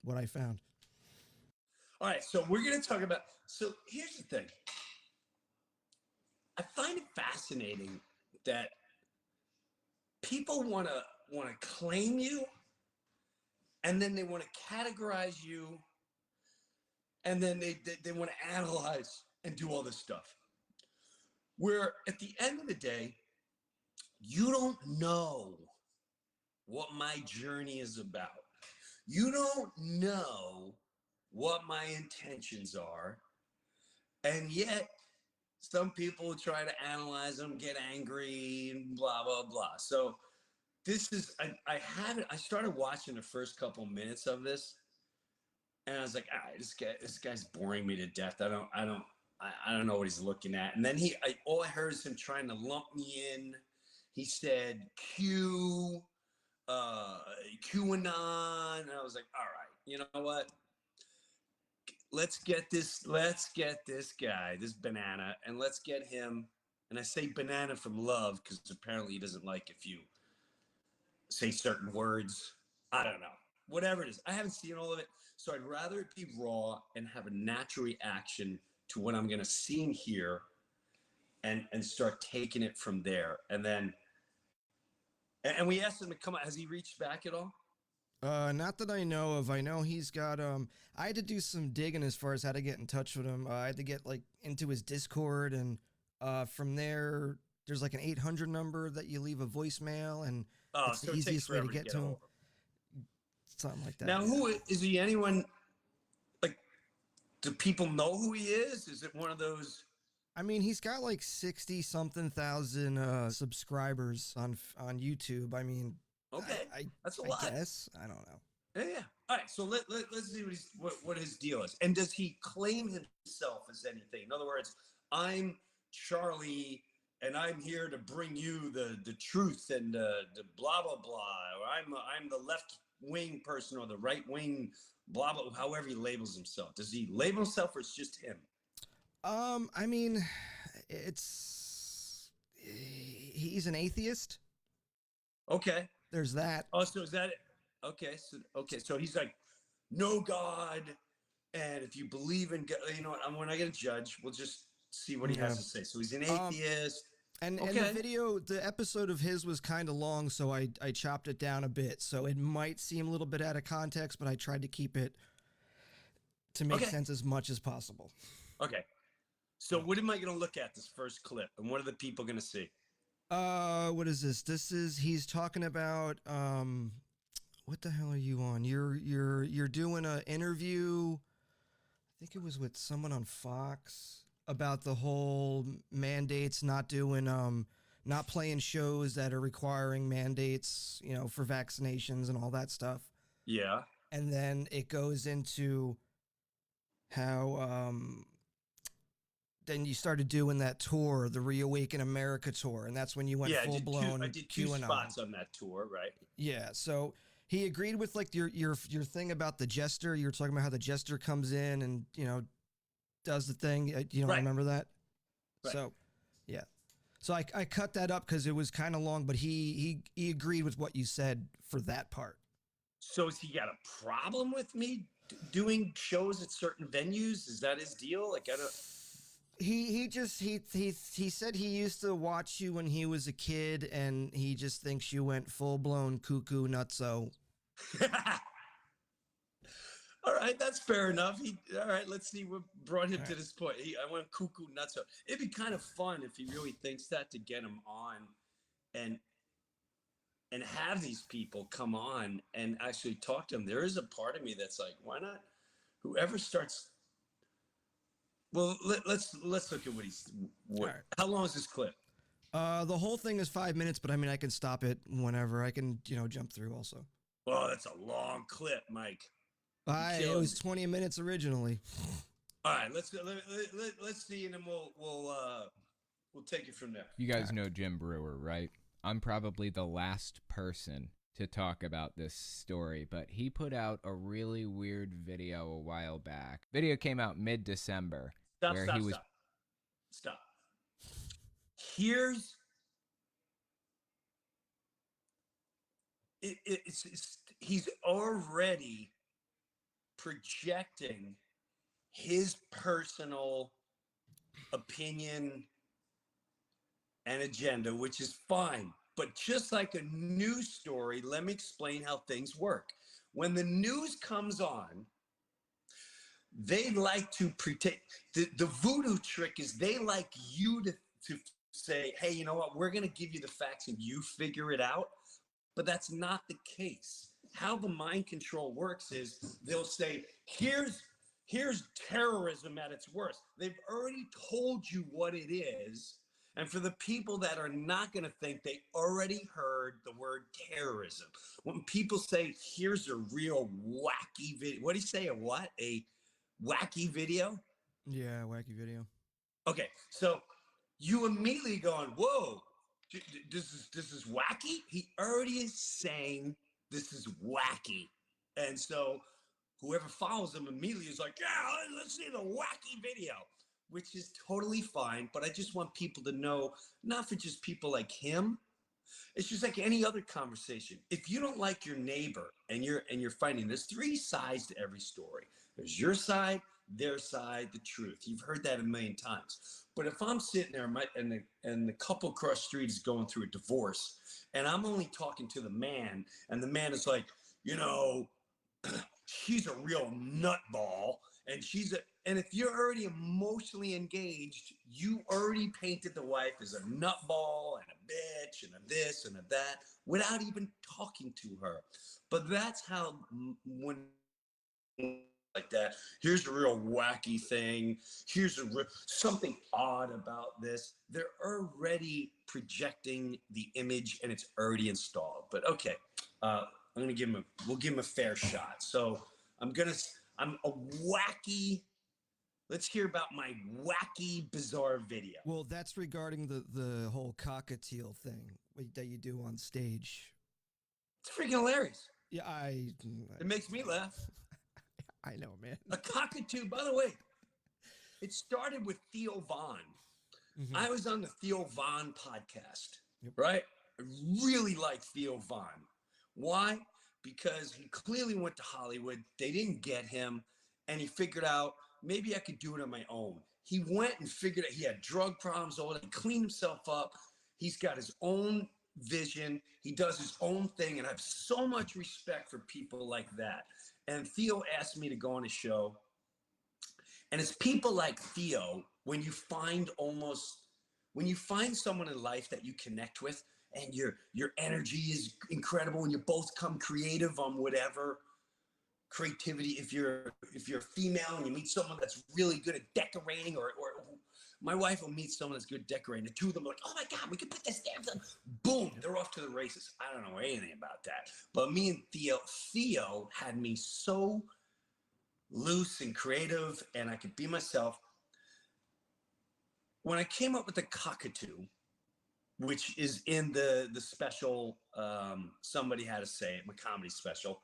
what I found. All right, so we're going to talk about. So here's the thing. I find it fascinating that people want to claim you, and then they want to categorize you, and then they want to analyze and do all this stuff. Where at the end of the day, you don't know what my journey is about. You don't know what my intentions are. And yet, some people try to analyze them, get angry, and blah, blah, blah. So this is, I started watching the first couple minutes of this, and I was like, this guy's boring me to death. I don't know what he's looking at. And then all I heard is him trying to lump me in. He said QAnon, and I was like, all right, you know what? Let's get this guy, this banana, and let's get him. And I say banana from love because apparently he doesn't like if you say certain words. I don't know. Whatever it is. I haven't seen all of it. So I'd rather it be raw and have a natural reaction to what I'm going to see and hear and start taking it from there. And then, and we asked him to come out. Has he reached back at all? Not that I know of. I know he's got I had to do some digging as far as how to get in touch with him. I had to get like into his Discord, and from there there's like an 800 number that you leave a voicemail, and it's the easiest way to get to him. Something like that. Now, who is he? Anyone, like, do people know who he is? Is it one of those? I mean, he's got like 60 something thousand subscribers on YouTube. I mean, okay, that's a lot. I guess. I don't know. Yeah. All right. So let's see what his deal is. And does he claim himself as anything? In other words, I'm Charlie, and I'm here to bring you the truth and the blah blah blah. Or I'm the left wing person or the right wing blah blah. However he labels himself. Does he label himself, or it's just him? I mean, he's an atheist. Okay. There's that. Oh, so is that it? Okay. So he's like, no God, and if you believe in God, you know what? We're not going to judge. We'll just see what he has to say. So he's an atheist. And the episode of his was kind of long, so I chopped it down a bit. So it might seem a little bit out of context, but I tried to keep it to make sense as much as possible. Okay. So what am I going to look at this first clip, and what are the people going to see? What is this? He's talking about what the hell are you on? You're doing an interview. I think it was with someone on Fox about the whole mandates, not playing shows that are requiring mandates, for vaccinations and all that stuff. Yeah. And then it goes into how then you started doing that tour, the Reawaken America tour, and that's when you went full blown. I did two spots on that tour, right? Yeah. So he agreed with like your thing about the jester. You were talking about how the jester comes in and does the thing. You don't remember that? Right. So, yeah. So I cut that up because it was kind of long, but he agreed with what you said for that part. So has he got a problem with me doing shows at certain venues? Is that his deal? Like, I don't. He said he used to watch you when he was a kid, and he just thinks you went full blown cuckoo nutso. All right, that's fair enough. All right, let's see what brought him to this point. I went cuckoo nutso. It'd be kind of fun if he really thinks that, to get him on and have these people come on and actually talk to him. There is a part of me that's like, why not? Whoever starts. Well, let's look at what he's. Right. How long is this clip? The whole thing is 5 minutes, but I mean, I can stop it whenever. I can, jump through also. Well, that's a long clip, Mike. It was 20 minutes originally. All right, let's see, and then we'll take it from there. You guys know Jim Breuer, right? I'm probably the last person to talk about this story, but he put out a really weird video a while back. Video came out mid-December. Stop. Here's he's already projecting his personal opinion and agenda, which is fine. But just like a news story, let me explain how things work. When the news comes on, they like to pretend. The voodoo trick is they like you to say, hey, you know what? We're going to give you the facts and you figure it out. But that's not the case. How the mind control works is they'll say, here's terrorism at its worst. They've already told you what it is. And for the people that are not going to think, they already heard the word terrorism. When people say, here's a real wacky video, what do you say? A what? A wacky video? Yeah, wacky video. Okay, so you immediately going, whoa, this is wacky. He already is saying this is wacky, and so whoever follows him immediately is like, yeah, let's see the wacky video, which is totally fine. But I just want people to know, not for just people like him. It's just like any other conversation. If you don't like your neighbor and you're fighting, there's three sides to every story. There's your side, their side, the truth. You've heard that a million times. But if I'm sitting there and the couple across the street is going through a divorce, and I'm only talking to the man, and the man is like, you know, she's a real nutball, and if you're already emotionally engaged, you already painted the wife as a nutball and a bitch and a this and a that without even talking to her. But that's how when like that, here's a real wacky thing, here's something odd about this, they're already projecting the image and it's already installed. But okay, we'll give him a fair shot. So I'm a wacky. Let's hear about my wacky, bizarre video. Well, that's regarding the whole cockatiel thing that you do on stage. It's freaking hilarious. Yeah, it makes me laugh. I know, man. A cockatoo, by the way, it started with Theo Von. Mm-hmm. I was on the Theo Von podcast, right? I really like Theo Von. Why? Because he clearly went to Hollywood. They didn't get him. And he figured out, maybe I could do it on my own. He went and figured out he had drug problems, all that. He cleaned himself up. He's got his own vision. He does his own thing. And I have so much respect for people like that. And Theo asked me to go on his show. And it's people like Theo, when you find someone in life that you connect with, and your energy is incredible, and you both come creative on whatever creativity. If you're female and you meet someone that's really good at decorating, or my wife will meet someone that's good at decorating, the two of them are like, oh my God, we can put this there. Boom, they're off to the races. I don't know anything about that. But me and Theo had me so loose and creative, and I could be myself. When I came up with the cockatoo, which is in the special, Somebody Had to Say It, my comedy special,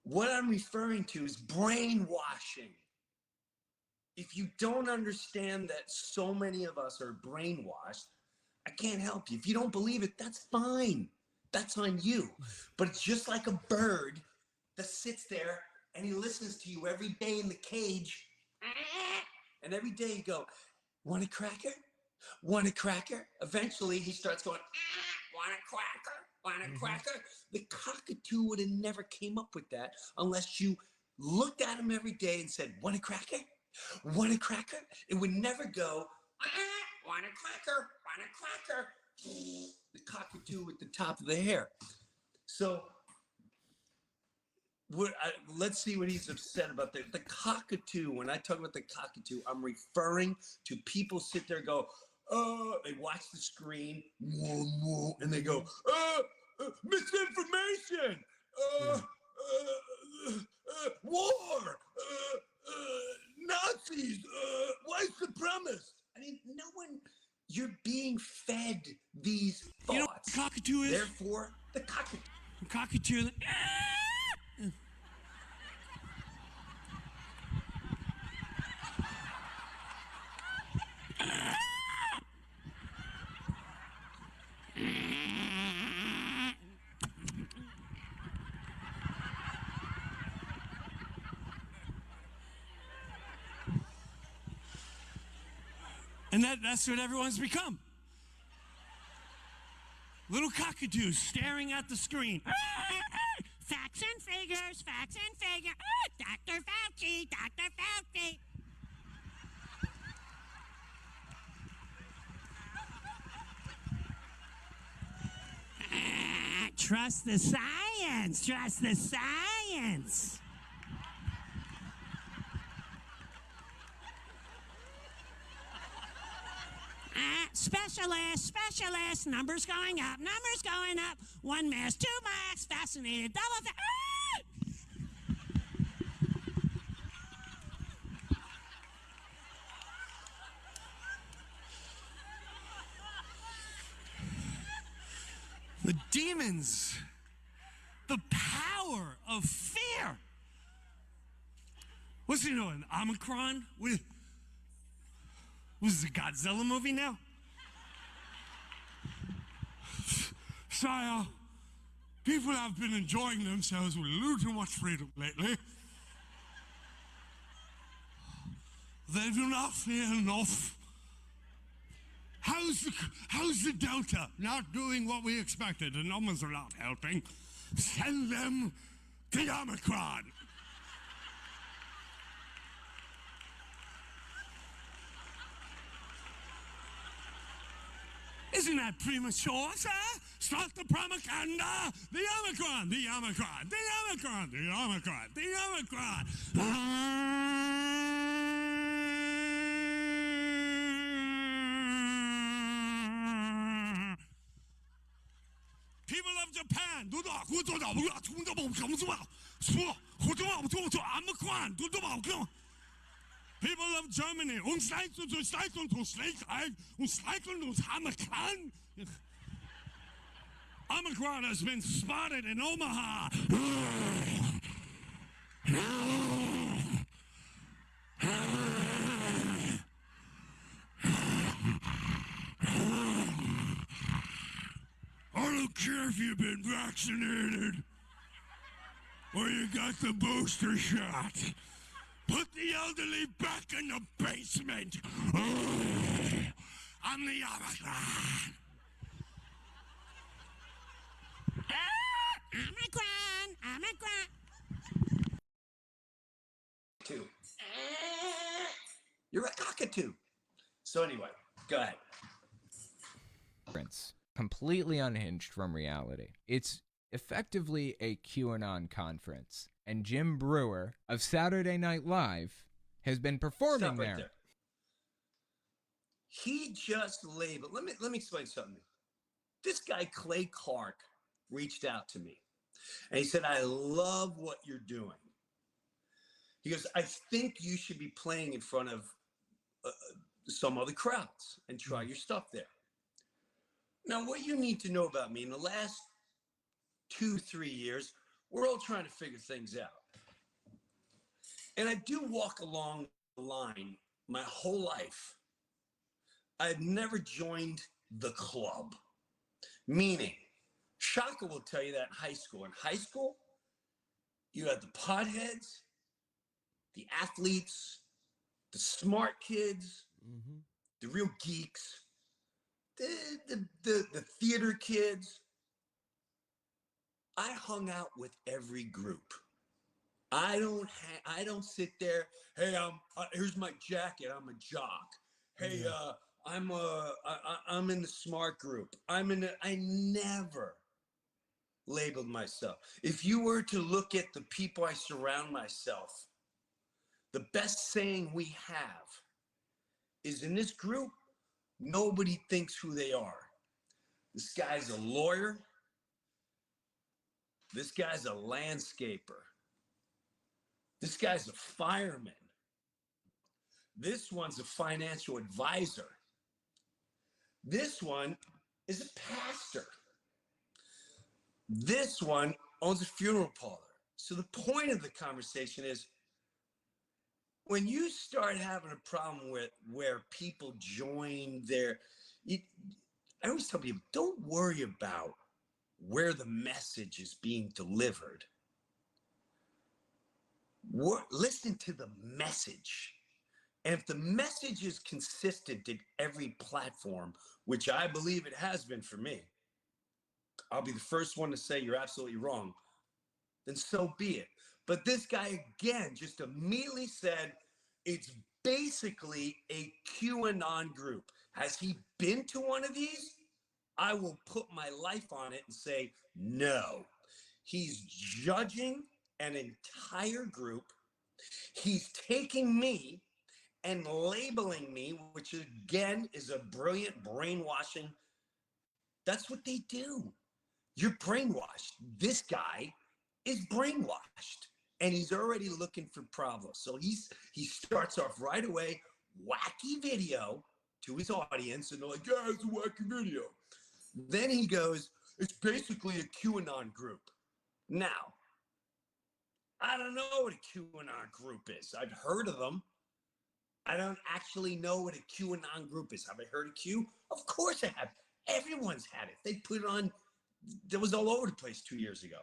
what I'm referring to is brainwashing. If you don't understand that so many of us are brainwashed, I can't help you. If you don't believe it, that's fine. That's on you. But it's just like a bird that sits there and he listens to you every day in the cage. And every day you go, want a cracker? Want a cracker? Eventually he starts going, want a cracker? Want a cracker? The cockatoo would have never came up with that unless you looked at him every day and said, want a cracker? Want a cracker? It would never go, want a cracker? Want a cracker? The cockatoo at the top of the hair. So let's see what he's upset about. The cockatoo, when I talk about the cockatoo, I'm referring to people sit there and go, they watch the screen, and they go, misinformation, war, Nazis, white supremacists. I mean, no one, you're being fed these thoughts. You know what cockatoo is? Therefore, the cockatoo. Cockatoo. And that's what everyone's become. Little cockatoos staring at the screen. Facts and figures, facts and figures. Dr. Fauci, Dr. Fauci. Trust the science, trust the science. Specialist, numbers going up, numbers going up. 1 mask, 2 masks, vaccinated, double. The demons, the power of fear. What's he doing? Omicron? Was this a Godzilla movie now? Sire, people have been enjoying themselves with a little too much freedom lately. They do not fear enough. How's the Delta not doing what we expected? The numbers are not helping. Send them to Omicron. Isn't that premature, sir? Start the propaganda. The Omicron, the Omicron, the Omicron, the Omicron, the Omicron. People of Japan, people of Germany, Omicron has been spotted in Omaha. I don't care if you've been vaccinated or you got the booster shot. Put the elderly back in the basement. I'm the Omicron. Omicron. Two. You're a cockatoo. So anyway, go ahead. Completely unhinged from reality. It's effectively a QAnon conference, and Jim Breuer of Saturday Night Live has been performing Stop right there. He just labeled. Let me explain something. This guy Clay Clark reached out to me, and he said, "I love what you're doing." He goes, "I think you should be playing in front of some other crowds and try your stuff there." Now, what you need to know about me in the last 2-3 years, we're all trying to figure things out. And I do walk along the line my whole life. I've never joined the club. Meaning, Shaka will tell you that in high school. In high school, you had the potheads, the athletes, the smart kids, the real geeks, the theater kids. I hung out with every group. I don't sit there. Hey, here's my jacket. I'm a jock. Hey, I'm in the smart group. I never labeled myself. If you were to look at the people I surround myself, the best saying we have is, in this group, nobody thinks who they are. This guy's a lawyer. This guy's a landscaper. This guy's a fireman. This one's a financial advisor. This one is a pastor. This one owns a funeral parlor. So the point of the conversation is, when you start having a problem with where people join I always tell people, don't worry about where the message is being delivered. Listen to the message. And if the message is consistent in every platform, which I believe it has been for me, I'll be the first one to say you're absolutely wrong, then so be it. But this guy, again, just immediately said it's basically a QAnon group. Has he been to one of these? I will put my life on it and say no. He's judging an entire group. He's taking me and labeling me, which again is a brilliant brainwashing. That's what they do. You're brainwashed. This guy is brainwashed, and he's already looking for problems. So he starts off right away, wacky video to his audience, and they're like, yeah, it's a wacky video. Then he goes, it's basically a QAnon group. Now, I don't know what a QAnon group is. I've heard of them. I don't actually know what a QAnon group is. Have I heard of Q? Of course I have. Everyone's had it. They put it on, that was all over the place 2 years ago.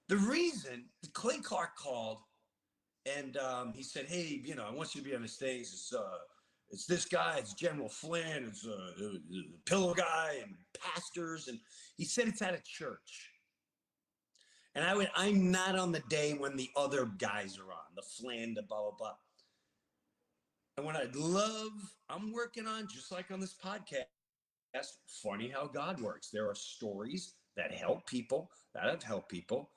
The reason Clay Clark called and he said, hey, I want you to be on the stage. It's this guy, it's General Flynn, it's the pillow guy and pastors. And he said it's at a church. And I'm not on the day when the other guys are on, the Flynn, the blah, blah, blah. And what I'm working on, just like on this podcast, funny how God works. There are stories that help people, that have helped people,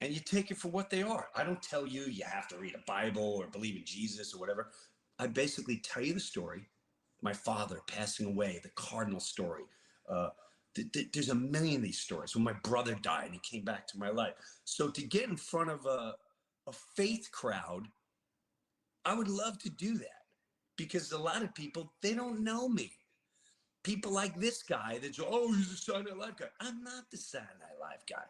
and you take it for what they are. I don't tell you have to read a Bible or believe in Jesus or whatever. I basically tell you the story. My father passing away, the cardinal story. There's a million of these stories. When my brother died and he came back to my life. So to get in front of a faith crowd, I would love to do that because a lot of people, they don't know me. People like this guy that oh, he's a Saturday Night Live guy. I'm not the Saturday Night Live guy.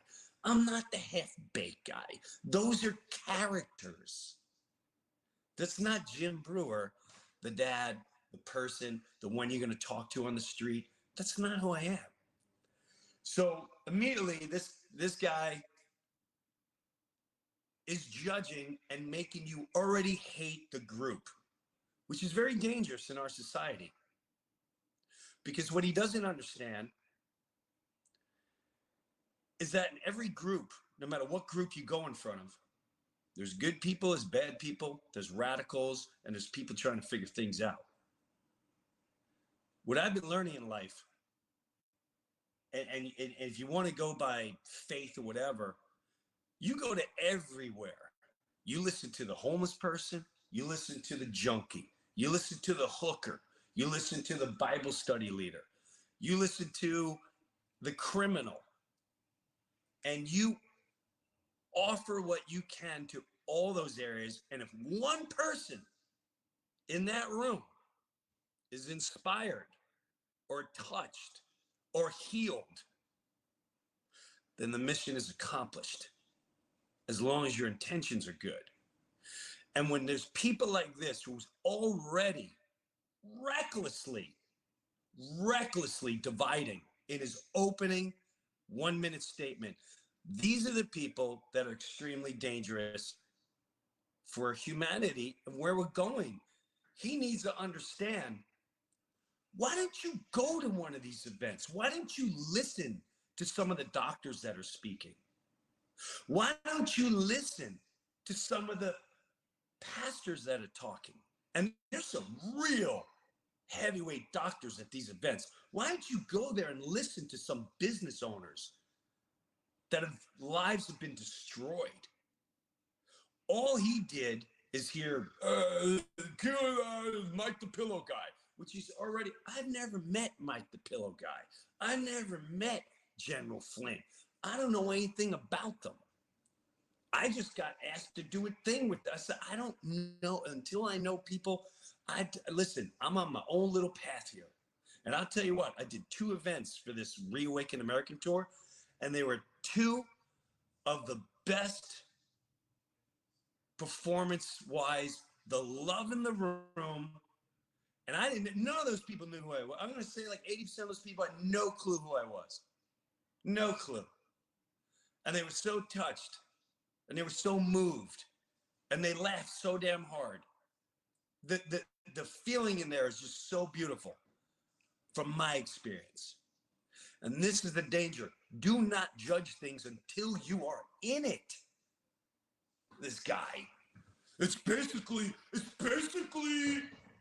I'm not the half-baked guy. Those are characters. That's not Jim Breuer, the dad, the person, the one you're going to talk to on the street. That's not who I am. So immediately, this guy is judging and making you already hate the group, which is very dangerous in our society. Because what he doesn't understand is that in every group, no matter what group you go in front of, there's good people, there's bad people, there's radicals, and there's people trying to figure things out. What I've been learning in life, and if you want to go by faith or whatever, you go to everywhere. You listen to the homeless person, you listen to the junkie, you listen to the hooker, you listen to the Bible study leader, you listen to the criminal, and you offer what you can to all those areas. And if one person in that room is inspired or touched or healed, then the mission is accomplished, as long as your intentions are good. And when there's people like this who's already recklessly dividing in his opening 1 minute statement, these are the people that are extremely dangerous for humanity and where we're going. He needs to understand, why don't you go to one of these events? Why don't you listen to some of the doctors that are speaking? Why don't you listen to some of the pastors that are talking? And there's some real heavyweight doctors at these events. Why don't you go there and listen to some business owners that lives have been destroyed? All he did is hear, Mike the Pillow Guy, which he's already, I've never met Mike the Pillow Guy. I've never met General Flynn. I don't know anything about them. I just got asked to do a thing with us. I don't know until I know people. Listen, I'm on my own little path here. And I'll tell you what, I did 2 events for this Reawaken American tour, and they were 2 of the best performance-wise, the love in the room. And none of those people knew who I was. I'm going to say like 80% of those people had no clue who I was. No clue. And they were so touched, and they were so moved, and they laughed so damn hard. the feeling in there is just so beautiful from my experience. And this is the danger. Do not judge things until you are in it. This guy. It's basically a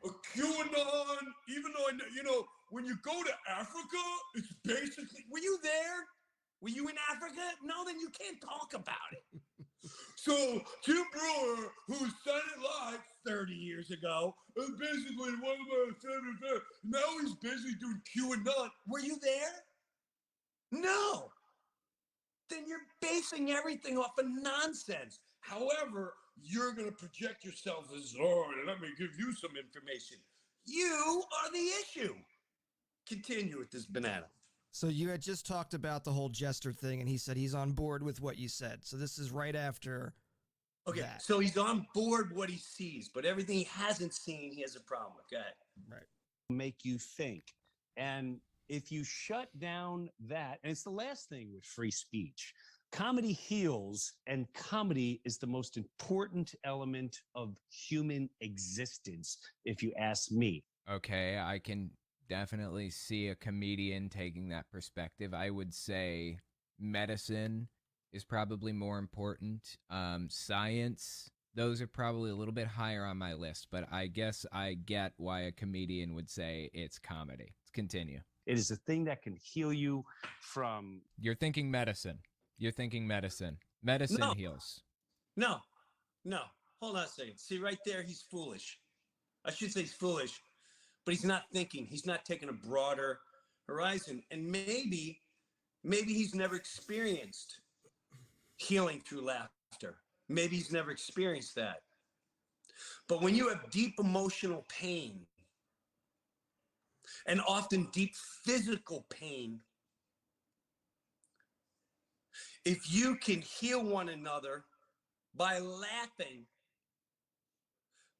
QAnon, even though, when you go to Africa, it's basically, were you there? Were you in Africa? No, then you can't talk about it. So Tim Breuer, who said it live 30 years ago, is basically one of my favorite. Now he's basically doing QAnon. Were you there? No. Then you're basing everything off of nonsense. However, you're going to project yourself as, oh, let me give you some information. You are the issue. Continue with this banana. So you had just talked about the whole Jester thing, and he said he's on board with what you said. So this is right after that. So he's on board what he sees, but everything he hasn't seen, he has a problem with. Go ahead. Right. Make you think. And if you shut down that, and it's the last thing with free speech, comedy heals, and comedy is the most important element of human existence, if you ask me. Okay, I can definitely see a comedian taking that perspective. I would say medicine is probably more important. Science, those are probably a little bit higher on my list, but I guess I get why a comedian would say it's comedy. Let's continue. It is a thing that can heal you from... You're thinking medicine. Medicine No. heals. No. Hold on a second. See, right there, he's foolish. I should say he's foolish, but he's not thinking. He's not taking a broader horizon. And maybe he's never experienced healing through laughter. Maybe he's never experienced that. But when you have deep emotional pain, and often deep physical pain, if you can heal one another by laughing,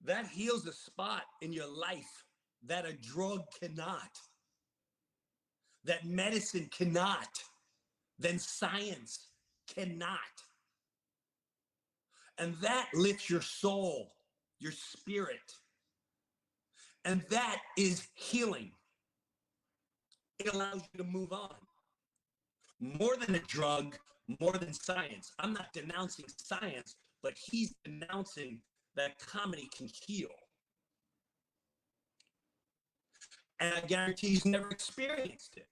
that heals a spot in your life that a drug cannot, that medicine cannot, then science cannot. And that lifts your soul, your spirit. And that is healing. It allows you to move on. More than a drug, more than science. I'm not denouncing science, but he's denouncing that comedy can heal. And I guarantee he's never experienced it.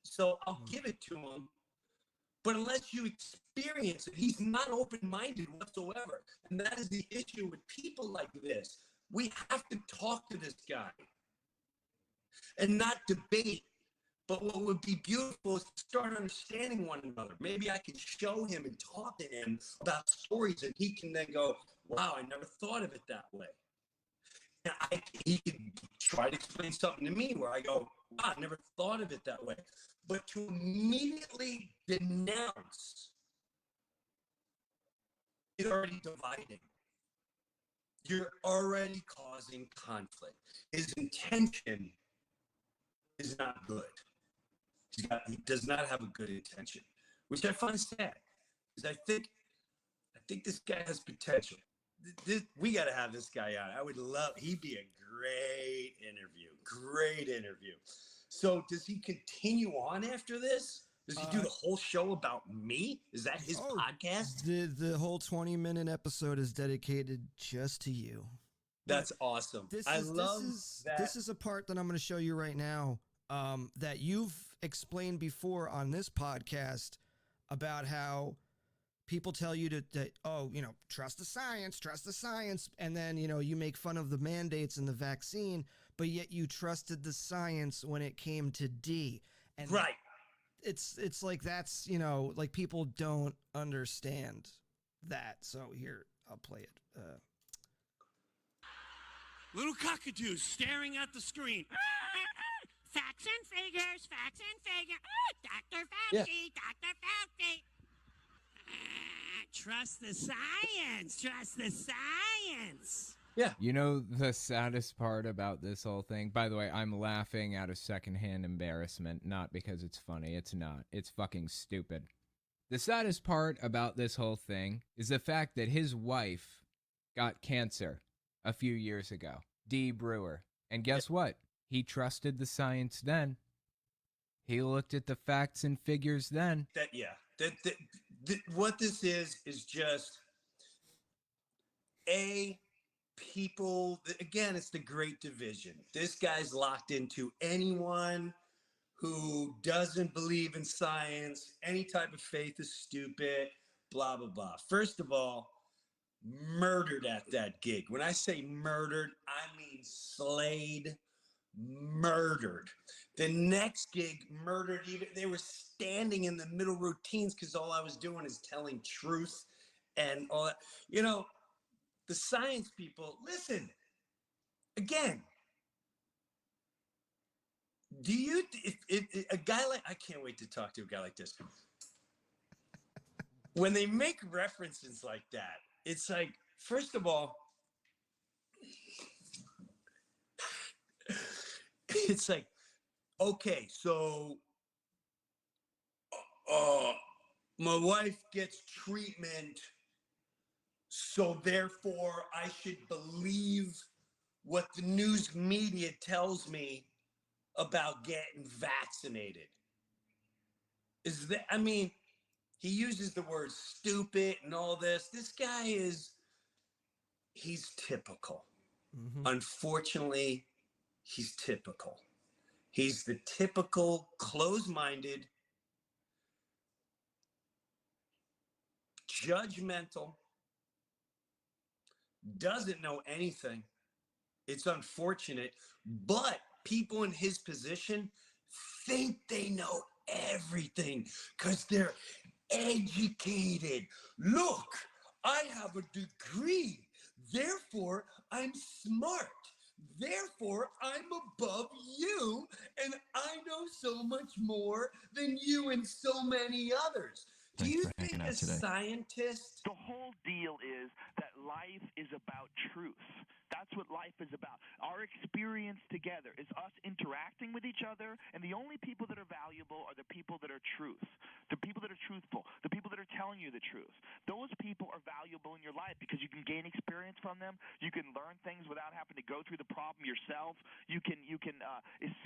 So I'll give it to him. But unless you experience it, he's not open-minded whatsoever. And that is the issue with people like this. We have to talk to this guy and not debate. But what would be beautiful is to start understanding one another. Maybe I can show him and talk to him about stories, and he can then go, wow, I never thought of it that way. And he can try to explain something to me where I go, wow, I never thought of it that way. But to immediately denounce is already dividing. You're already causing conflict. His intention is not good. He does not have a good intention, which I find sad, because I think this guy has potential. We got to have this guy on. I would love. He'd be a great interview. Great interview. So does he continue on after this? Does he do the whole show about me? Is that his podcast? The whole 20-minute episode is dedicated just to you. That's awesome. I love that. This is a part that I'm going to show you right now that you've explained before on this podcast about how people tell you to trust the science. And then, you make fun of the mandates and the vaccine, but yet you trusted the science when it came to D. And right. It's like that's, like people don't understand that. So here, I'll play it. Little cockatoos staring at the screen. Facts and figures. Dr. Fauci, Dr. Fauci. Trust the science. Yeah. You know the saddest part about this whole thing? By the way, I'm laughing out of secondhand embarrassment, not because it's funny. It's not. It's fucking stupid. The saddest part about this whole thing is the fact that his wife got cancer a few years ago. D. Breuer. And guess what? He trusted the science then. He looked at the facts and figures then. What this is just people. Again, it's the great division. This guy's locked into anyone who doesn't believe in science. Any type of faith is stupid. Blah blah blah. First of all, murdered at that gig. When I say murdered, I mean slayed, murdered. The next gig, murdered. Even they were standing in the middle routines because all I was doing is telling truth and all that. You know, the science people. Listen, again. Do you? If a guy like I can't wait to talk to a guy like this. When they make references like that, it's like, first of all, it's like, okay, so my wife gets treatment, so therefore I should believe what the news media tells me about getting vaccinated. Is that, I mean, he uses the word stupid and all this. This guy he's typical. Mm-hmm. Unfortunately, he's typical. He's the typical closed-minded, judgmental, doesn't know anything. It's unfortunate, but people in his position think they know everything because they're educated. Look, I have a degree. Therefore, I'm smart. Therefore, I'm above you, and I know so much more than you and so many others. Do you think a scientist? The whole deal is that life is about truth. That's what life is about. Our experience together is us interacting with each other, and the only people that are valuable are the people that are truth, the people that are truthful, the people that are telling you the truth. Those people are valuable in your life because you can gain experience from them. You can learn things without having to go through the problem yourself. You can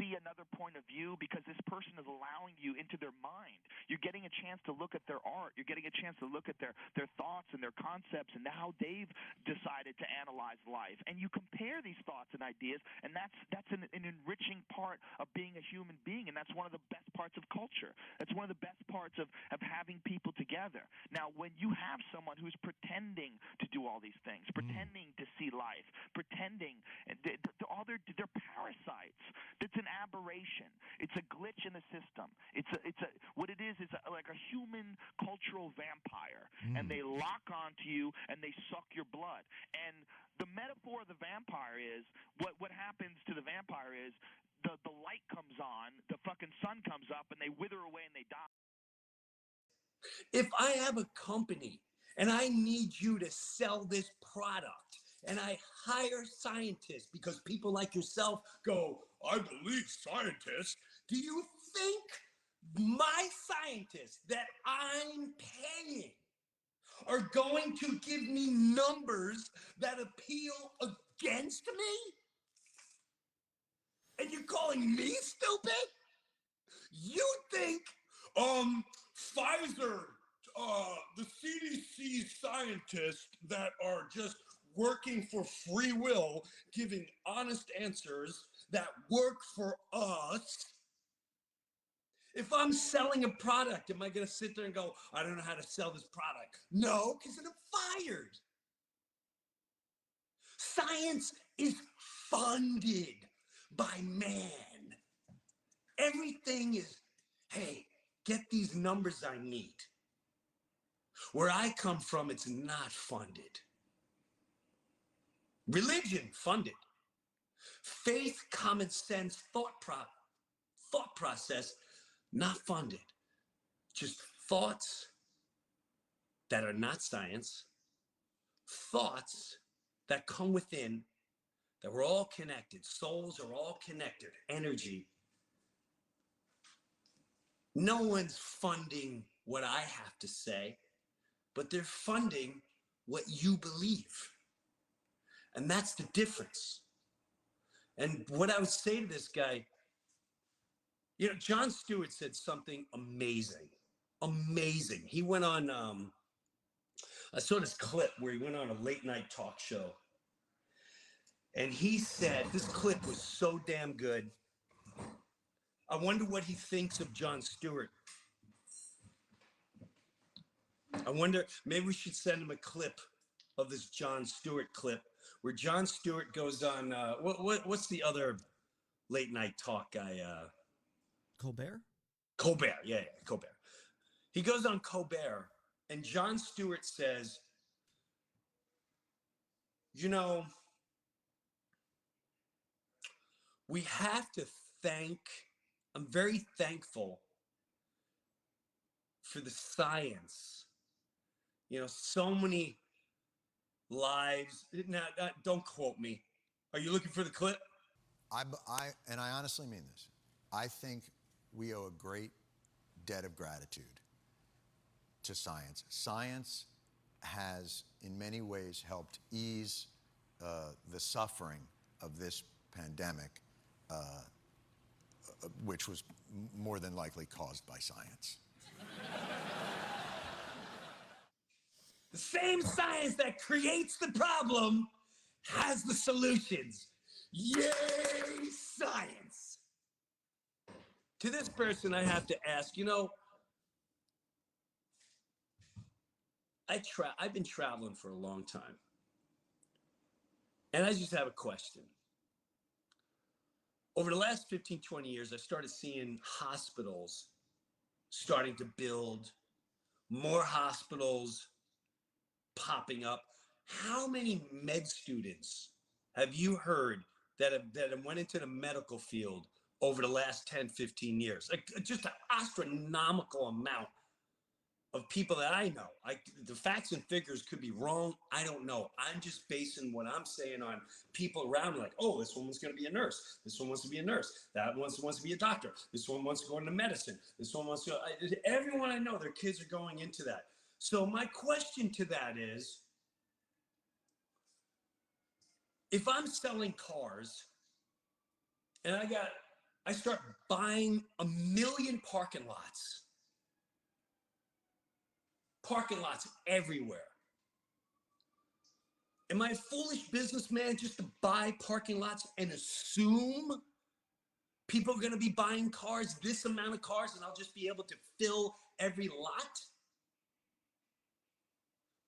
see another point of view because this person is allowing you into their mind. You're getting a chance to look at their art. You're getting a chance to look at their thoughts and their concepts and how they've decided to analyze life. And you compare these thoughts and ideas, and that's an enriching part of being a human being, and that's one of the best parts of culture. That's one of the best parts of having people together. Now, when you have someone who's pretending to do all these things, pretending to see life, pretending, they're parasites. It's an aberration. It's a glitch in the system. What it is like a human cultural vampire, and they lock onto you and they suck your blood. And the metaphor of the vampire is what happens to the vampire is the light comes on, the fucking sun comes up, and they wither away and they die. If I have a company and I need you to sell this product and I hire scientists because people like yourself go, I believe scientists, do you think my scientists that I'm paying are going to give me numbers that appeal against me? And you're calling me stupid? You think Pfizer, the CDC scientists that are just working for free will, giving honest answers that work for us. If I'm selling a product, am I going to sit there and go, I don't know how to sell this product? No, because then I'm fired. Science is funded by man. Everything is, hey, get these numbers I need. Where I come from, it's not funded. Religion, funded. Faith, common sense, thought process, not funded. Just thoughts that are not science, thoughts that come within, that we're all connected. Souls are all connected. Energy. No one's funding what I have to say, but they're funding what you believe. And that's the difference. And what I would say to this guy, you know, Jon Stewart said something amazing, amazing. He went on, I saw this clip where he went on a late night talk show. And he said, this clip was so damn good. I wonder what he thinks of Jon Stewart. I wonder, maybe we should send him a clip of this Jon Stewart clip where Jon Stewart goes on, what's the other late night talk guy? Colbert? Colbert, yeah, Colbert. He goes on Colbert, and Jon Stewart says, you know, we have to thank, I'm very thankful for the science. You know, so many lives. Now, don't quote me. Are you looking for the clip? I honestly mean this. I think we owe a great debt of gratitude to science. Science has, in many ways, helped ease the suffering of this pandemic, which was more than likely caused by science. The same science that creates the problem has the solutions. Yay, science! To this person, I have to ask, you know, I've been traveling for a long time. And I just have a question. Over the last 15, 20 years, I started seeing hospitals starting to build, more hospitals popping up. How many med students have you heard that have went into the medical field over the last 10, 15 years? Like, just an astronomical amount of people that I know. The facts and figures could be wrong. I don't know. I'm just basing what I'm saying on people around me, like, oh, this one was going to be a nurse. This one wants to be a nurse. That one wants to be a doctor. This one wants to go into medicine. This one wants to everyone I know, their kids are going into that. So my question to that is, if I'm selling cars and I start buying 1 million parking lots everywhere. Am I a foolish businessman just to buy parking lots and assume people are going to be buying cars, this amount of cars, and I'll just be able to fill every lot?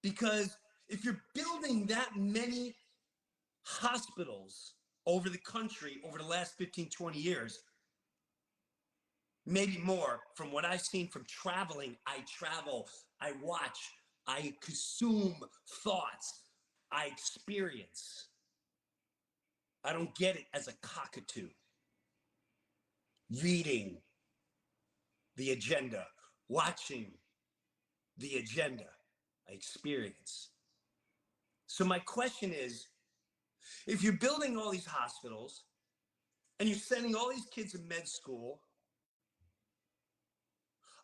Because if you're building that many hospitals over the country over the last 15, 20 years, maybe more from what I've seen from traveling, I travel, I watch, I consume thoughts, I experience. I don't get it as a cockatoo. Reading the agenda, watching the agenda, I experience. So my question is, if you're building all these hospitals and you're sending all these kids to med school,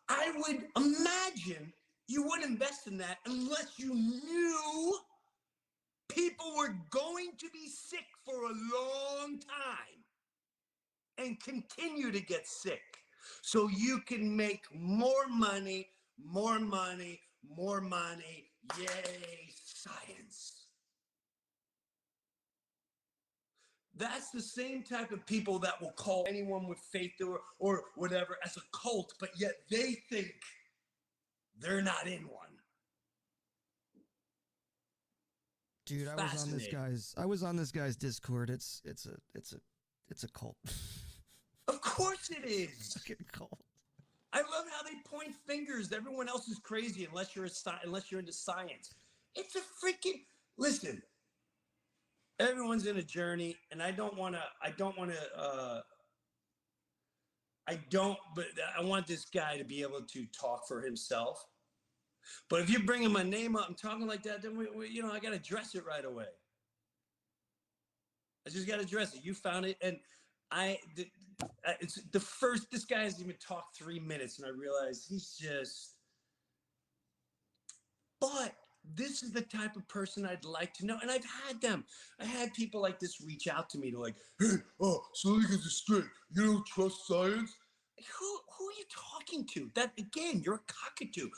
I would imagine you wouldn't invest in that unless you knew people were going to be sick for a long time and continue to get sick. So you can make more money, more money, more money. Yay, science. That's the same type of people that will call anyone with faith or whatever as a cult, but yet they think they're not in one. Dude, I was on this guy's Discord. It's a cult. Of course it is. Fucking cult. I love how they point fingers. Everyone else is crazy unless you're into science. It's a freaking listen. Everyone's in a journey, and but I want this guy to be able to talk for himself. But if you bring him my name up and talking like that, then I got to address it right away. I just got to address it. You found it, and it's the first. This guy hasn't even talked 3 minutes, and I realize he's just. But This is the type of person I'd like to know. And I've had them. I had people like this reach out to me to like, hey, so let me get this straight. You don't trust science? Who are you talking to? That, again, you're a cockatoo.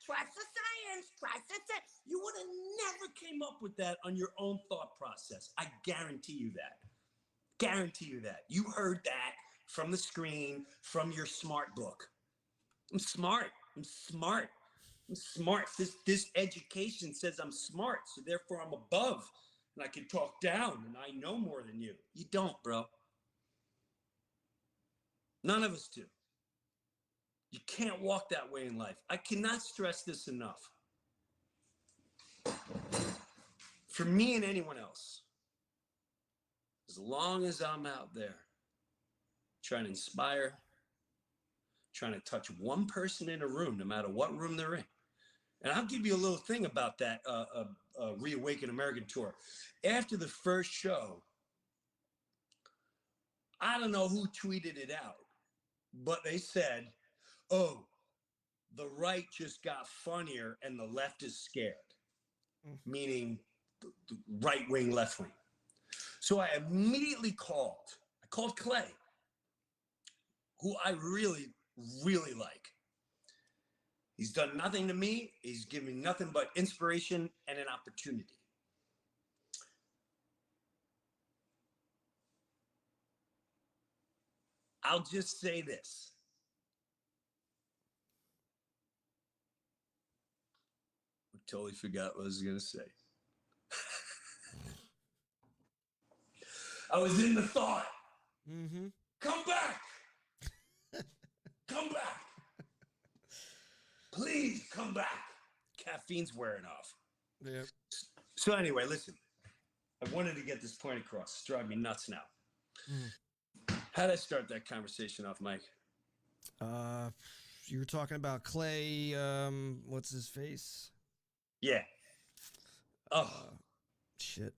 Trust the science. Trust the science. You would have never came up with that on your own thought process. I guarantee you that. Guarantee you that. You heard that from the screen, from your smart book. I'm smart. I'm smart. I'm smart. This education says I'm smart, so therefore I'm above, and I can talk down, and I know more than you. You don't, bro. None of us do. You can't walk that way in life. I cannot stress this enough. For me and anyone else, as long as I'm out there trying to inspire, trying to touch one person in a room, no matter what room they're in. And I'll give you a little thing about that Reawaken American tour. After the first show, I don't know who tweeted it out, but they said, oh, the right just got funnier and the left is scared, meaning the right wing, left wing. So I immediately called. I called Clay, who I really, really like. He's done nothing to me. He's given me nothing but inspiration and an opportunity. I'll just say this. I totally forgot what I was going to say. I was in the thought. Mm-hmm. Come back. Come back. Please come back. Caffeine's wearing off. Yep. So anyway, listen. I wanted to get this point across. It's driving me nuts now. How did I start that conversation off, Mike? You were talking about Clay, what's his face? Yeah. Oh. Shit.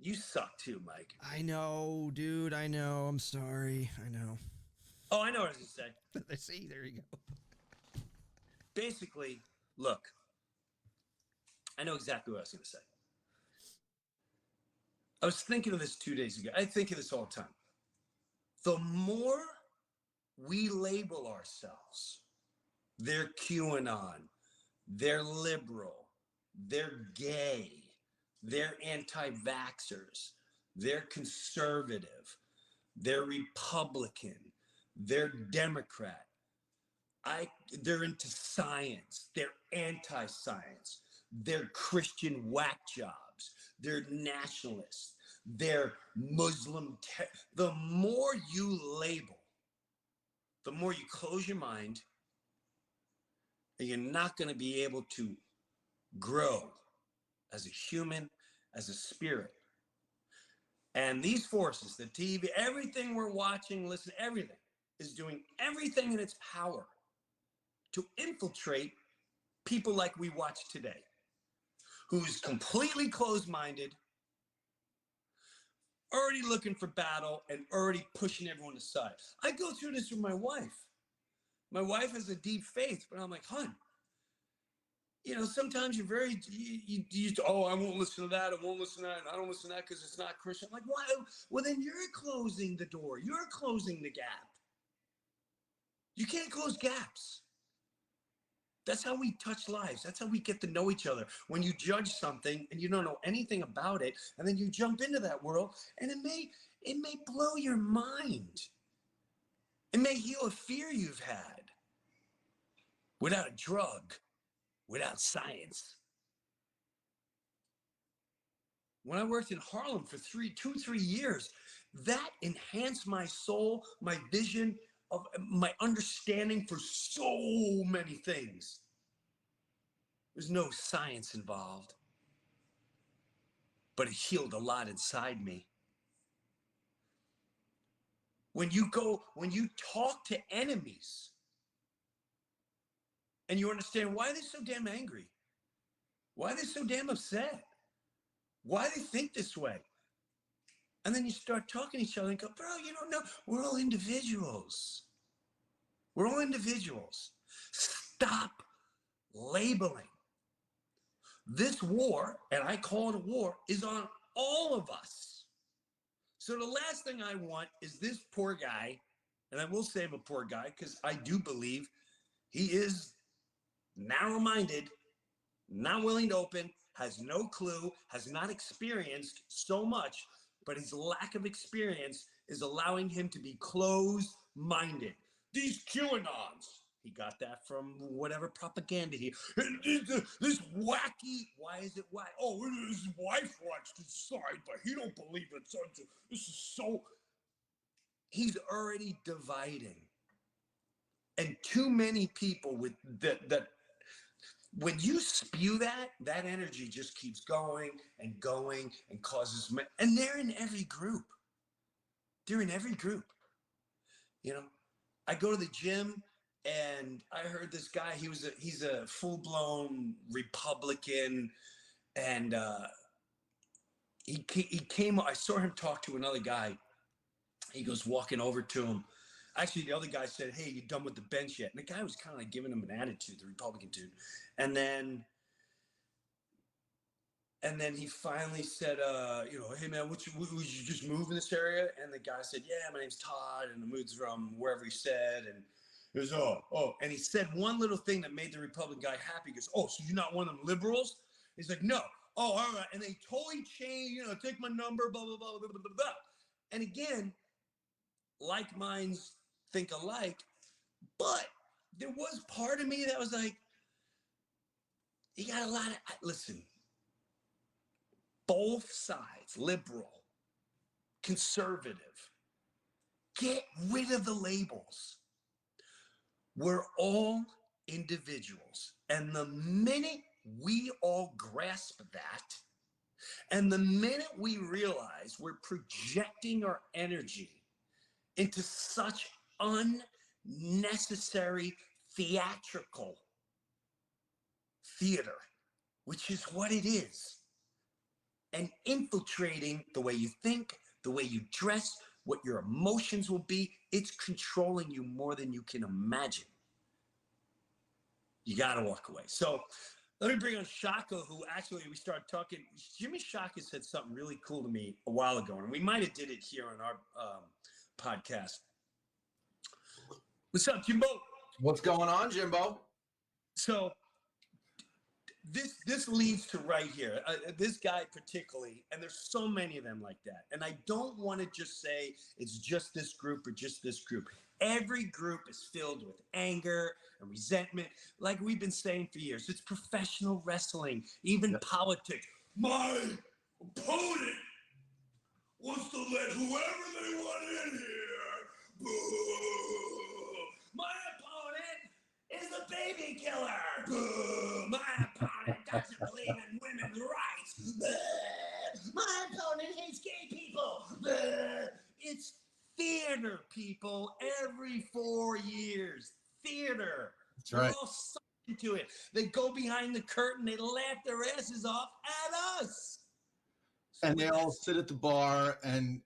You suck too, Mike. I know, dude. I know. I'm sorry. I know. Oh, I know what I was going to say. See, there you go. Basically, look, I know exactly what I was going to say. I was thinking of this 2 days ago. I think of this all the time. The more we label ourselves, they're QAnon, they're liberal, they're gay, they're anti-vaxxers, they're conservative, they're Republican, they're Democrat. They're into science, they're anti-science, they're Christian whack jobs, they're nationalists, they're Muslim. The more you label, the more you close your mind, and you're not going to be able to grow as a human, as a spirit. And these forces, the TV, everything we're watching, listen, everything is doing everything in its power to infiltrate people like we watch today, who's completely closed-minded, already looking for battle, and already pushing everyone aside. I go through this with my wife. My wife has a deep faith, but I'm like, hon, you know, sometimes you're very, oh, I won't listen to that, I won't listen to that, and I don't listen to that because it's not Christian. I'm like, why? Well, then you're closing the door. You're closing the gap. You can't close gaps. That's how we touch lives. That's how we get to know each other. When you judge something and you don't know anything about it, and then you jump into that world, and it may blow your mind. It may heal a fear you've had without a drug, without science. When I worked in Harlem for 2-3 years, that enhanced my soul, my vision, of my understanding for so many things. There's no science involved, but it healed a lot inside me. When you talk to enemies and you understand why they're so damn angry, why they're so damn upset, why they think this way. And then you start talking to each other and go, bro, you don't know. We're all individuals. We're all individuals. Stop labeling. This war, and I call it a war, is on all of us. So the last thing I want is this poor guy, and I will say I'm a poor guy because I do believe he is narrow-minded, not willing to open, has no clue, has not experienced so much, but his lack of experience is allowing him to be closed-minded. These QAnons, he got that from whatever propaganda this wacky, why is it why? Oh, his wife wants to decide, but he don't believe it. So this is so, he's already dividing. And too many people with that when you spew that energy just keeps going and going and causes, and they're in every group. They're in every group. You know, I go to the gym and I heard this guy, he's a full-blown Republican, and he came, I saw him talk to another guy. He goes walking over to him. Actually, the other guy said, "Hey, you done with the bench yet?" And the guy was kind of like giving him an attitude, the Republican dude. And then he finally said, "Hey man, would you just move in this area?" And the guy said, "Yeah, my name's Todd, and I moved from wherever," he said. And he goes, oh. And he said one little thing that made the Republican guy happy. He goes, "Oh, so you're not one of them liberals?" He's like, "No." "Oh, all right." And they totally changed, take my number, blah, blah, blah, blah, blah, blah. And again, like minds think alike, but there was part of me that was like, you got a lot of, listen, both sides, liberal, conservative, get rid of the labels. We're all individuals. And the minute we all grasp that, and the minute we realize we're projecting our energy into such unnecessary theatrical theater, which is what it is, and infiltrating the way you think, the way you dress, what your emotions will be, it's controlling you more than you can imagine. You got to walk away. So let me bring on Shaka, who actually we started talking. Jimmy Shaka said something really cool to me a while ago, and we might have did it here on our podcast. What's up, Jimbo? What's going on, Jimbo? So this leads to right here. This guy particularly, and there's so many of them like that. And I don't want to just say it's just this group or just this group. Every group is filled with anger and resentment, like we've been saying for years. It's professional wrestling, even politics. My opponent wants to let whoever they want in here. Boo. My opponent is a baby killer. Boo. My opponent doesn't believe in women's rights. Boo. My opponent hates gay people. Boo. It's theater, people, every 4 years. Theater. That's right. They're all sucked into it. They go behind the curtain. They laugh their asses off at us. And they all sit at the bar and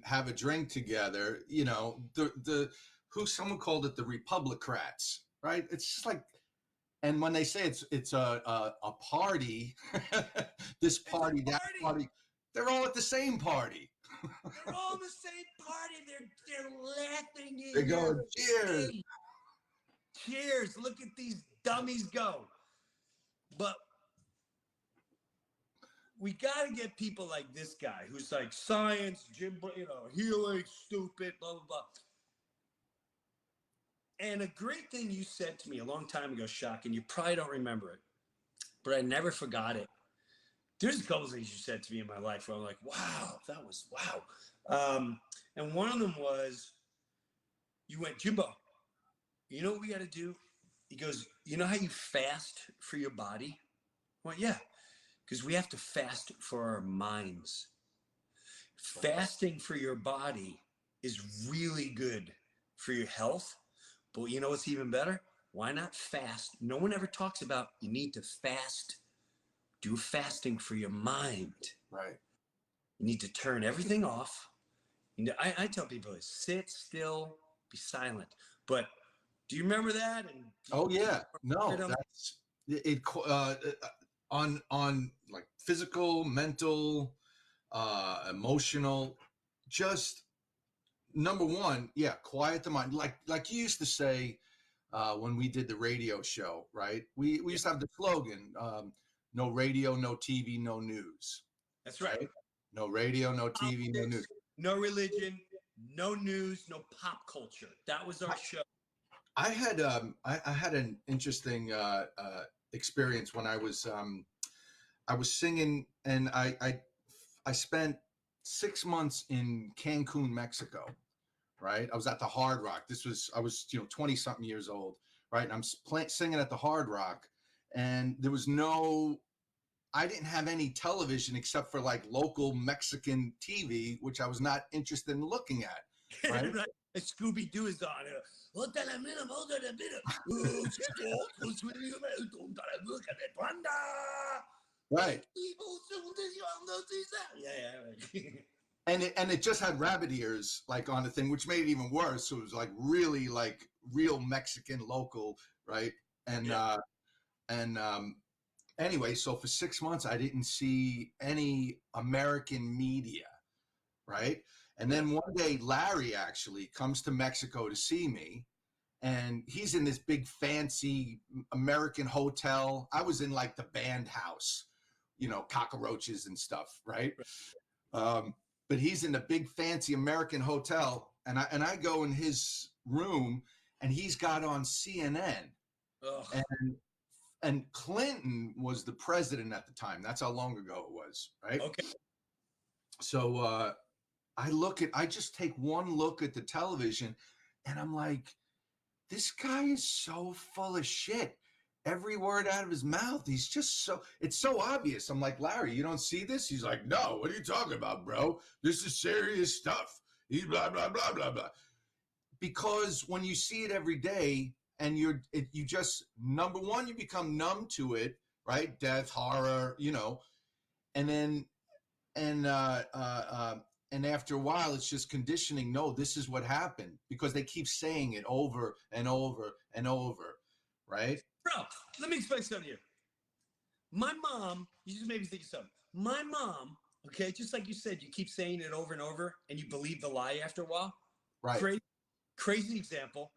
have a drink together. Someone called it the Republicrats, right? It's just like, and when they say it's a party, this party, that party, they're all at the same party. They're all the same party. They're laughing. They're going, cheers. Cheers. Look at these dummies go. But we got to get people like this guy who's like science, healing, stupid, blah, blah, blah. And a great thing you said to me a long time ago, Shock, and you probably don't remember it, but I never forgot it. There's a couple of things you said to me in my life where I'm like, wow, that was wow. And one of them was, you went, Jimbo, you know what we got to do? He goes, you know how you fast for your body? I went, yeah, because we have to fast for our minds. Fasting for your body is really good for your health. But you know what's even better? Why not fast? No one ever talks about you need to fast. Do fasting for your mind. Right. You need to turn everything off. I tell people, sit still, be silent. But do you remember that? And oh yeah, no, on like physical, mental, emotional, just number one, yeah, quiet the mind. Like you used to say when we did the radio show, right? We used to have the slogan, no radio, no TV, no news. That's right. No radio, no TV, no news. No religion, no news, no pop culture. That was our show. I had an interesting experience when I was singing, and I spent 6 months in Cancun, Mexico. Right, I was at the Hard Rock. I was 20 something years old, right? And I'm singing at the Hard Rock, and I didn't have any television except for like local Mexican TV, which I was not interested in looking at. Right. Right. Scooby Doo is on. Right. Yeah. And it just had rabbit ears like on the thing, which made it even worse. So it was like really like real Mexican local, right? And anyway, so for 6 months I didn't see any American media, right? And then one day Larry actually comes to Mexico to see me, and he's in this big fancy American hotel. I was in like the band house, cockroaches and stuff, right? But he's in the big fancy American hotel, and I go in his room, and he's got on CNN, and Clinton was the president at the time. That's how long ago it was, right? Okay. So I just take one look at the television, and I'm like, this guy is so full of shit. Every word out of his mouth, it's so obvious. I'm like, Larry, you don't see this? He's like, no, what are you talking about, bro? This is serious stuff. He's blah, blah, blah, blah, blah. Because when you see it every day, and you just, number one, you become numb to it, right? Death, horror, and then, and after a while, it's just conditioning. No, this is what happened, because they keep saying it over and over and over, right? Bro, let me explain something to you. My mom, you just made me think of something. My mom, okay, just like you said, you keep saying it over and over, and you believe the lie after a while. Right. Crazy example.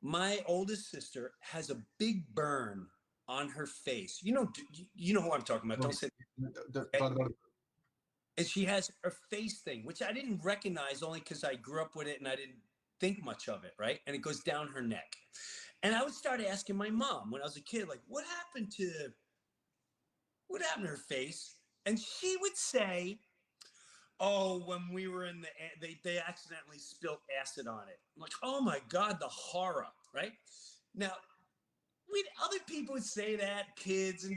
My oldest sister has a big burn on her face. You know who I'm talking about. Don't say. And she has her face thing, which I didn't recognize only because I grew up with it and I didn't think much of it, right? And it goes down her neck. And I would start asking my mom when I was a kid, like, what happened to her face? And she would say, oh, when we were they accidentally spilled acid on it. I'm like, oh my God, the horror, right? Now, other people would say that, kids, and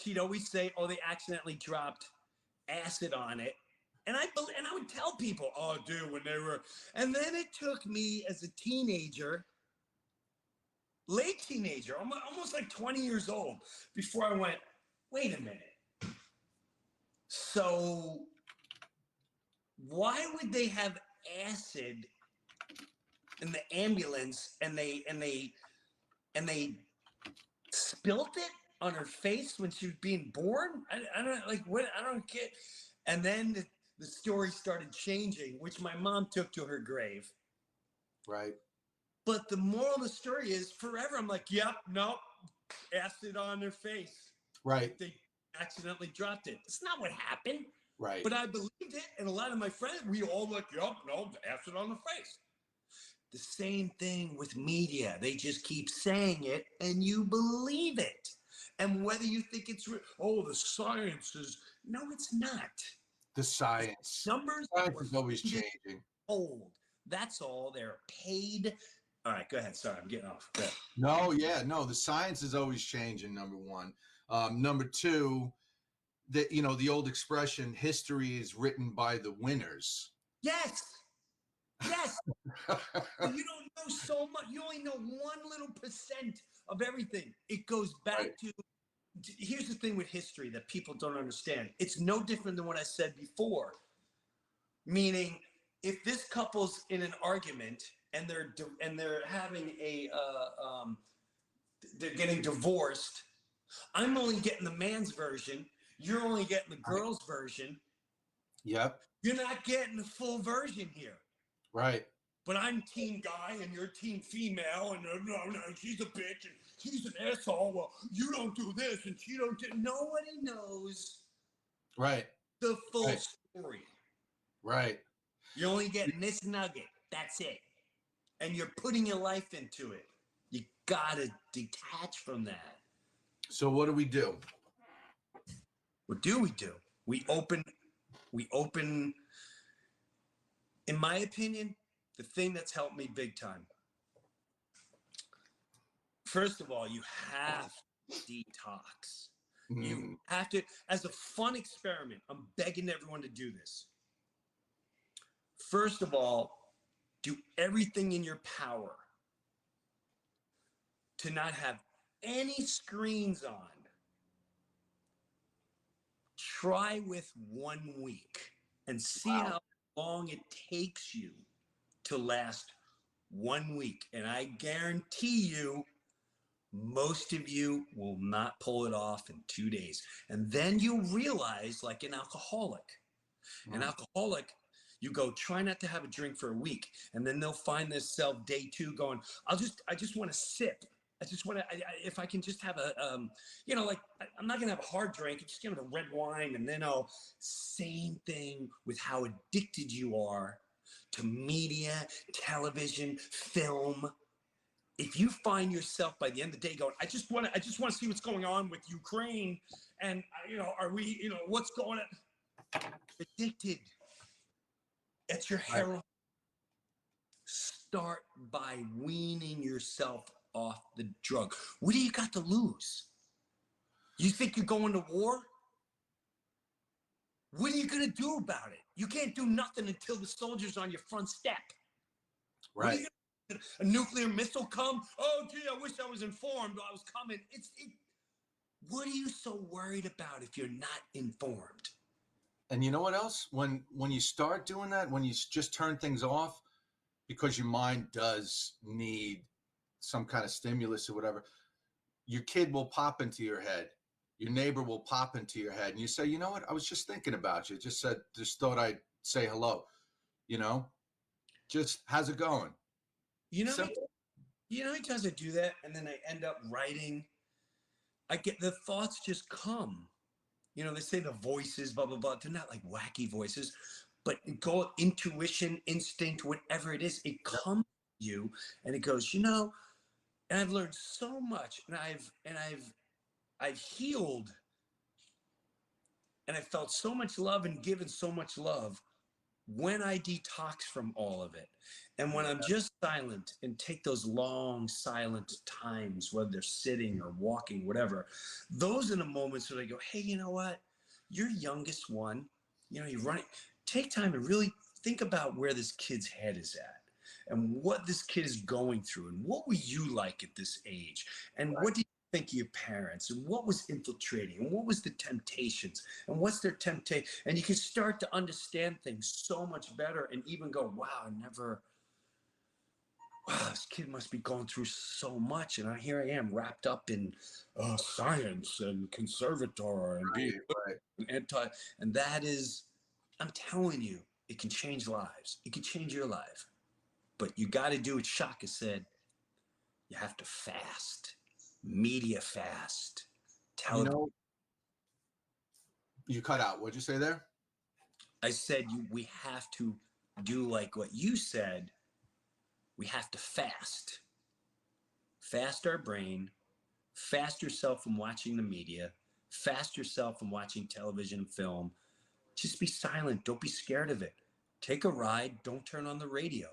she'd always say, oh, they accidentally dropped acid on it. And I would tell people, oh, dude, when they were, and then it took me as a teenager, late teenager, almost like 20 years old, before I went, wait a minute. So why would they have acid in the ambulance and they spilt it on her face when she was being born? I don't get. And then the story started changing, which my mom took to her grave. Right. But the moral of the story is, forever I'm like, yep, nope, acid on their face. Right. They accidentally dropped it. It's not what happened. Right. But I believed it, and a lot of my friends, we all like, yep, no, acid on the face. The same thing with media. They just keep saying it, and you believe it. And whether you think it's real, the science is, no, it's not. The science. Numbers is always changing. Old. That's all. They're paid. All right, go ahead. Sorry, I'm getting off. No, the science is always changing, number one. Number two, the old expression, history is written by the winners. Yes. But you don't know so much. You only know one little % of everything. It goes back to, here's the thing with history that people don't understand. It's no different than what I said before. Meaning, if this couple's in an argument and they're having they're getting divorced, I'm only getting the man's version. You're only getting the girl's version. Yep. You're not getting the full version here. Right. But I'm team guy and you're team female, and no, she's a bitch and she's an asshole. Well, you don't do this and she don't do. Nobody knows Right. the full Right. story. Right. You're only getting this nugget. That's it. And you're putting your life into it. You gotta detach from that. So what do we do? What do? We open, in my opinion, the thing that's helped me big time. First of all, you have to detox. You have to, as a fun experiment, I'm begging everyone to do this. First of all, do everything in your power to not have any screens on. Try with 1 week and see how long it takes you to last 1 week. And I guarantee you, most of you will not pull it off in 2 days. And then you realize, like an alcoholic, you go, try not to have a drink for a week. And then they'll find themselves day 2 going, I just want to sip. I just want to, if I can just have I'm not going to have a hard drink. I'm just going to have a red wine. And then same thing with how addicted you are to media, television, film. If you find yourself by the end of the day going, I just want to see what's going on with Ukraine. And, are we, what's going on? Addicted. It's your heroin. Right. Start by weaning yourself off the drug. What do you got to lose? You think you're going to war? What are you going to do about it? You can't do nothing until the soldier's on your front step. Right. A nuclear missile come? Oh, gee, I wish I was informed. I was coming. What are you so worried about if you're not informed? And you know what else? When you start doing that, when you just turn things off, because your mind does need some kind of stimulus or whatever, your kid will pop into your head. Your neighbor will pop into your head. And you say, you know what? I was just thinking about you. Just thought I'd say hello. Just how's it going? He doesn't do that. And then I end up writing. I get the thoughts just come. They say the voices, blah, blah, blah. They're not like wacky voices, but go intuition, instinct, whatever it is, it comes to you and it goes, and I've learned so much and I've healed and I felt so much love and given so much love when I detox from all of it. And when I'm just silent and take those long silent times, whether they're sitting or walking, whatever, those are the moments where I go, hey, you know what? Your youngest one, you're running. Take time to really think about where this kid's head is at and what this kid is going through and what were you like at this age? And what do you think of your parents and what was infiltrating and what was the temptations and what's their temptation? And you can start to understand things so much better and even go, wow, this kid must be going through so much. And here I am wrapped up in science and conservator and being anti. And that is, I'm telling you, it can change lives. It can change your life. But you got to do what Shaka said. You have to fast. Media fast. You cut out. What'd you say there? I said we have to do like what you said. We have to fast. Fast our brain. Fast yourself from watching the media. Fast yourself from watching television and film. Just be silent. Don't be scared of it. Take a ride. Don't turn on the radio.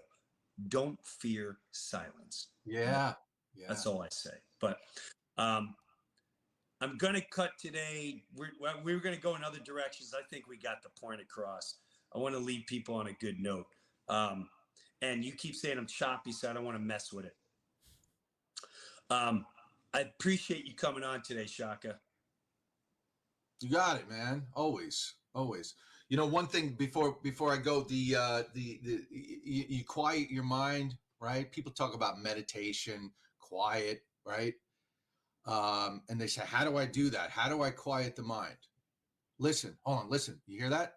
Don't fear silence. Yeah. That's all I say. But I'm going to cut today. We're going to go in other directions. I think we got the point across. I want to leave people on a good note. And you keep saying I'm choppy, so I don't want to mess with it. I appreciate you coming on today, Shaka. You got it, man. Always. One thing before I go, you quiet your mind, right? People talk about meditation, quiet, right? And they say, how do I do that? How do I quiet the mind? Listen, hold on, listen. You hear that?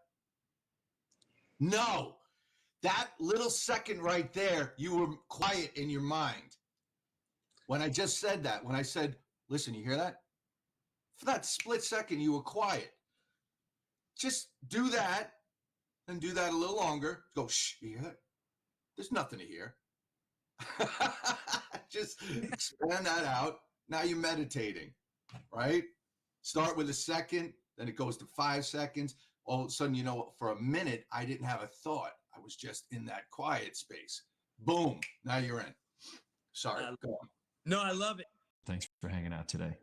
No. That little second right there, you were quiet in your mind. When I just said that, when I said, listen, you hear that? For that split second, you were quiet. Just do that and do that a little longer. Go, shh, you hear that? There's nothing to hear. Just expand that out. Now you're meditating, right? Start with a second, then it goes to 5 seconds. All of a sudden, for a minute, I didn't have a thought. I was just in that quiet space. Boom. Now you're in. Sorry. Go on. No, I love it. Thanks for hanging out today.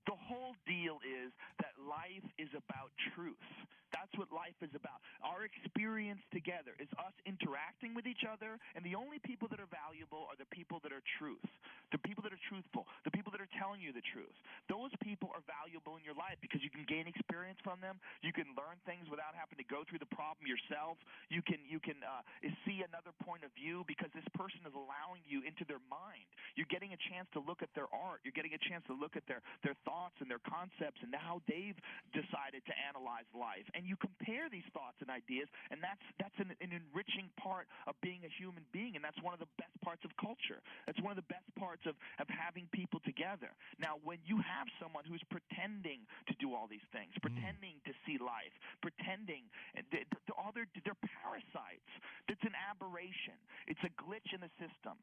The whole deal is that life is about truth. That's what life is about. Our experience together is us interacting with each other, and the only people that are valuable are the people that are truth, the people that are truthful, the people that are telling you the truth. Those people are valuable in your life because you can gain experience from them. You can learn things without having to go through the problem yourself. You can see another point of view because this person is allowing you into their mind. You're getting a chance to look at their art. You're getting a chance to look at their thoughts and their concepts and how they've decided to analyze life. And you compare these thoughts and ideas, and that's an enriching part of being a human being, and that's one of the best parts of culture. That's one of the best parts of having people together. Now, when you have someone who's pretending to do all these things, pretending to see life, pretending, they're parasites. That's an aberration. It's a glitch in the system.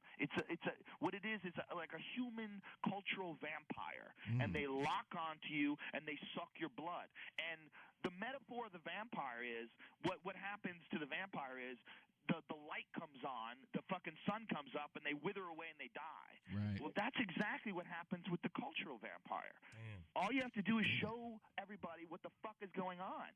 What it is like a human cultural vampire, and they lock onto you and they suck your blood. And the metaphor of the vampire is what happens to the vampire is the light comes on, the fucking sun comes up, and they wither away and they die. Right. Well, that's exactly what happens with the cultural vampire. All you have to do is show everybody what the fuck is going on.